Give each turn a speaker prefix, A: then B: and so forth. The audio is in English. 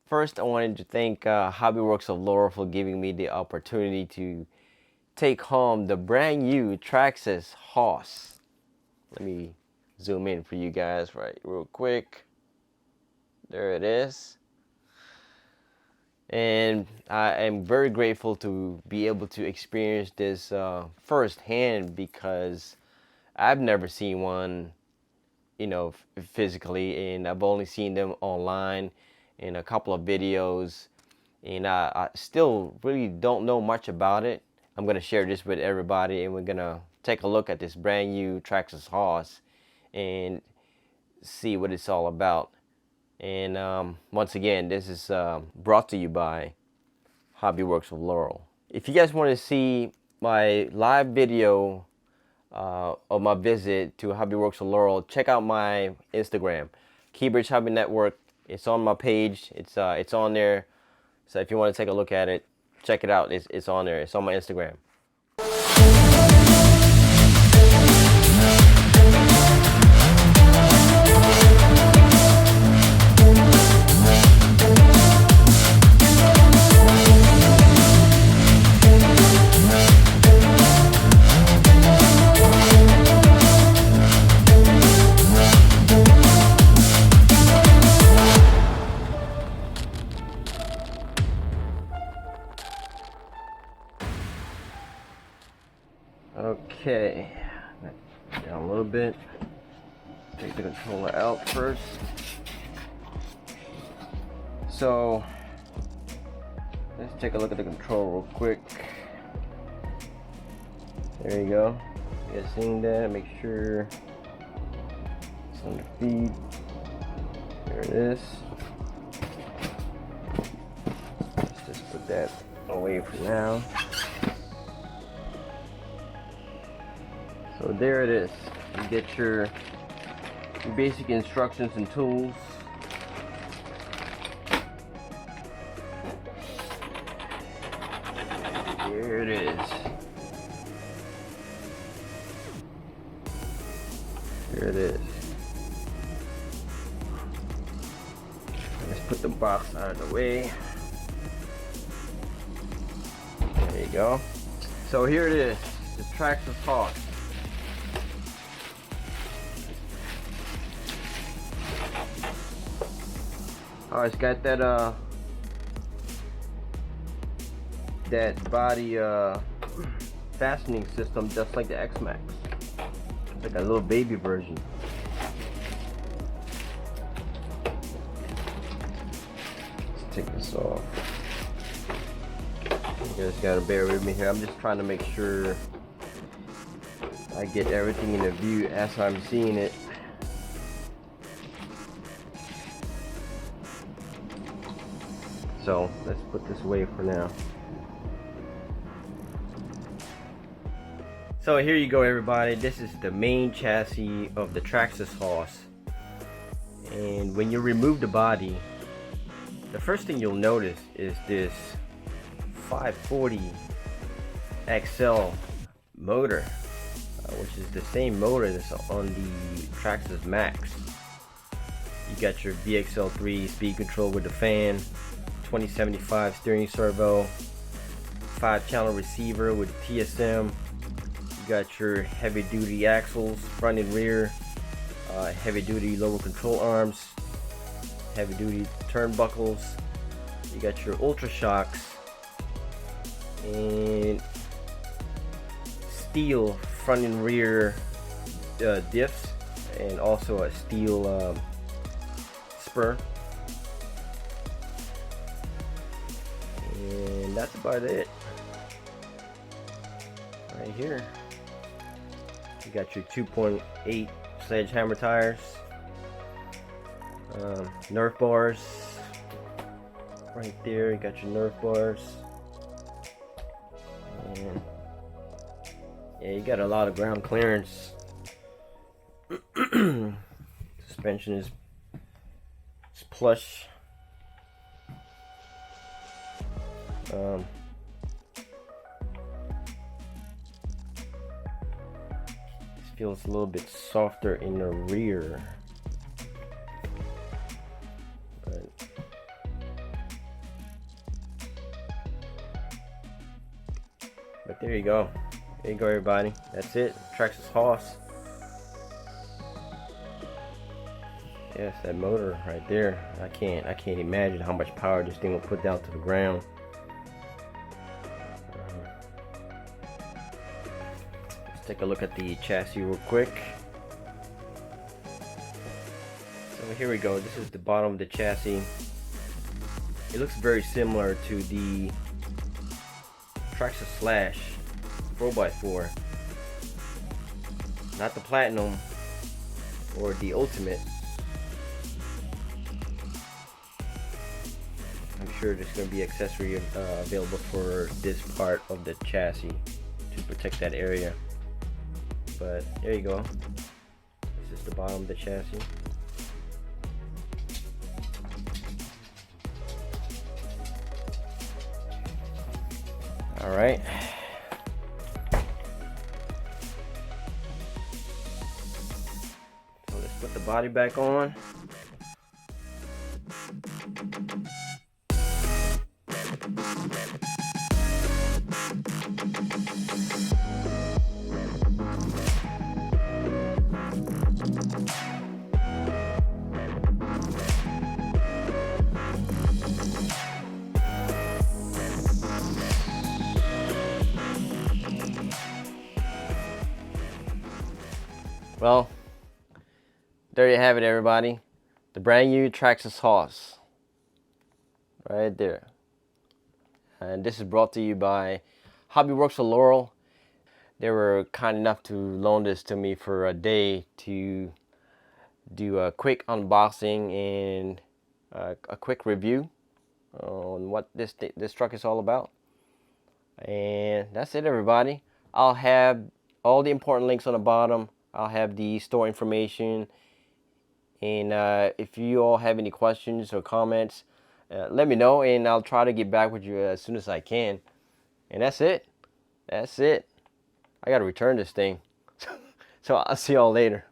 A: First, I wanted to thank Hobby Works of Laurel for giving me the opportunity to take home the brand new Traxxas Hoss. Let me zoom in for you guys right real quick. There it is. And I am very grateful to be able to experience this firsthand, because I've never seen one, physically, and I've only seen them online in a couple of videos, and I still really don't know much about it. I'm going to share this with everybody, and we're going to take a look at this brand new Traxxas Hoss and see what it's all about. And once again, this is brought to you by Hobby Works of Laurel. If you guys want to see my live video of my visit to Hobby Works of Laurel, check out my Instagram, Keybridge Hobby Network. It's on my page. It's on there. So if you want to take a look at it, check it out. It's on there. It's on my Instagram. Okay, down a little bit. Take the controller out first. So let's take a look at the control real quick. There you go. You guys seeing that? Make sure it's on the feed. There it is. Let's just put that away for now. So there it is. You get your basic instructions and tools. There it is. There it is. Let's put the box out of the way. There you go. So here it is, the Traxxas Hoss. Oh, it's got that body fastening system just like the X-Max. It's like a little baby version. Let's take this off. You guys gotta bear with me here. I'm just trying to make sure I get everything in the view as I'm seeing it. So let's put this away for now. So here you go, everybody. This is the main chassis of the Traxxas Hoss. And when you remove the body, the first thing you'll notice is this 540 XL motor, which is the same motor that's on the Traxxas Max. You got your VXL3 speed control with the fan, 2075 steering servo, 5-channel receiver with TSM. You got your heavy duty axles, front and rear, heavy duty lower control arms, heavy duty turnbuckles. You got your ultra shocks and steel front and rear diffs, and also a steel spur. And that's about it right here. You got your 2.8 sledgehammer tires, Nerf bars right there. You got your Nerf bars, and yeah, you got a lot of ground clearance. Suspension is plush. This feels a little bit softer in the rear, but But there you go. There you go, everybody. That's it. Traxxas Hoss. Yes, that motor right there. I can't imagine how much power this thing will put down to the ground. Let's take a look at the chassis real quick. So here we go. This is the bottom of the chassis. It looks very similar to the Traxxas Slash 4x4. Not the Platinum or the Ultimate. I'm sure there's going to be accessory available for this part of the chassis to protect that area. But there you go. This is the bottom of the chassis. All right. So let's put the body back on. Well, there you have it, everybody. The brand new Traxxas Hoss. Right there. And this is brought to you by Hobby Works Laurel. They were kind enough to loan this to me for a day to do a quick unboxing and a quick review on what this truck is all about. And that's it, everybody. I'll have all the important links on the bottom. I'll have the store information, and if you all have any questions or comments, let me know, and I'll try to get back with you as soon as I can. And that's it. That's it. I gotta return this thing. So I'll see y'all later.